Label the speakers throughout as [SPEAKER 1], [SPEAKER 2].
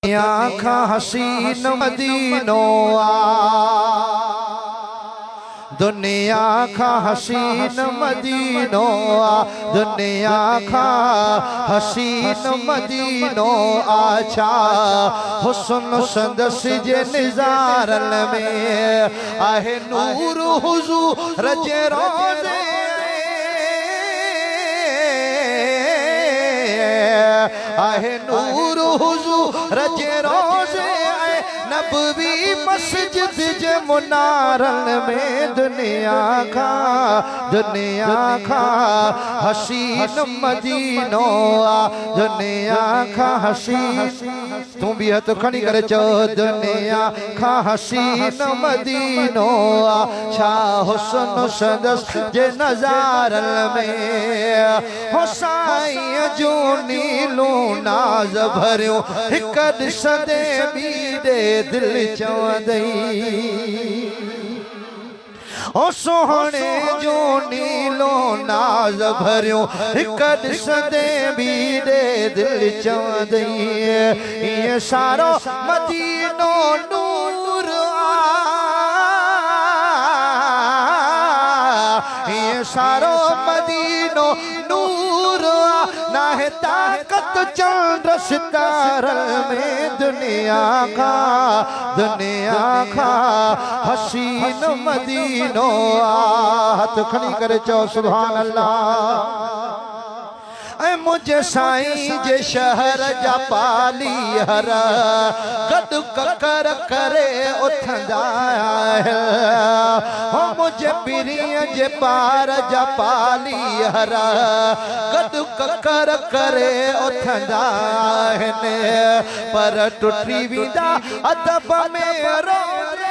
[SPEAKER 1] दुनिया खा हसीन मदीनो दुनिया खा हसीन मदीनो दुनिया खा हसीन मदीनो आछा हुस्न संदस जे निज़ारन में आहे नूर हुजूर जे रोज़े आहे नूर हुजूर जे रोज़े नबवी मस्जिद जे मुनारन में दुनिया खा हसीन मदीनो दुनिया खा हसीन तू भी है तो खड़ी करे चो दुनिया खा हसीन मदीनो छा हुस्न सदस जे नज़ारन में हो साईं जो नीलो नाज़ भरियो हिक ॾिसंदे बीडे दिल चवंदई ओ सोहणे जो नीलो नाज़ भरियो हिक ॾिसंदे बीडे दिल चवंदई ये सारो मदीनो नूर ये सारो मदीनो नूर नाहे ताकत चंद सितारन में दुनिया खा हसीन मदीनो हाथ खड़ी करे चो सुभान अल्लाह ऐ मुझे साईं जे शहर जा पाली हर गद ककर करे उठंदा हो मुझे पिरीअ जे पार जा पाली हर गद ककर करे उठंदा पर टुटी विदा अदब में रोज़े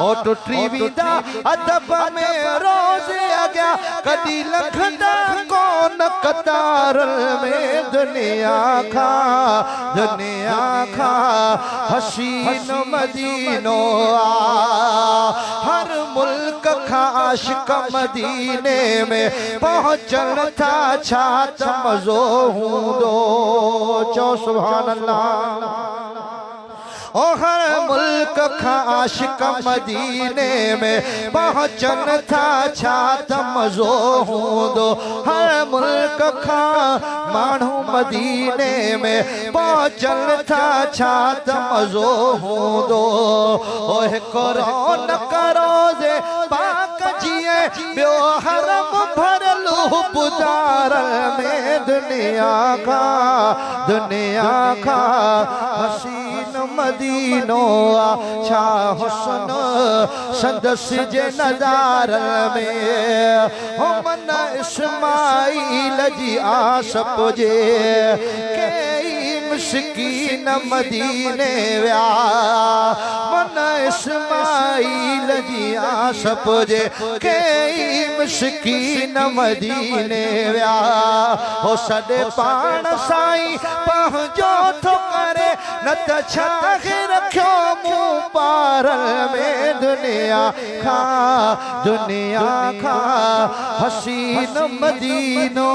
[SPEAKER 1] ओ टुटी विदा अदब में रोज़े अॻियां कॾहिं लखंदा कोन कतार में दुनिया खा हसीन मदीनो हर मुल्क खा आशिक मदीने में पहुंचन था छा त मज़ो हूंदो चो सुभान अल्लाह ओ हर मुल्क खा आशिक मदीने में पहुंचन था छा त मज़ो हूंदो हर मुल्क खा माण्हू मदीने में पहुंचन था छा त मज़ो हूंदो ओ हिकु रौनक रोज़े पाक जिए ॿियो हरम भरलू बुदार में दुनिया खा हसीन मदीनो छा हुस्न संदस जे नज़ारन में हो मन इस्माईल जी आस पुजे कई मिस्कीन मदीने विया मन इस्माईल जी आस पुजे कई मिस्कीन मदीने विया हो सॾे पाण साईं पंहिंजो थो करे न त छाहे रखियो मूं पार में दुनिया खा हसीन मदीनो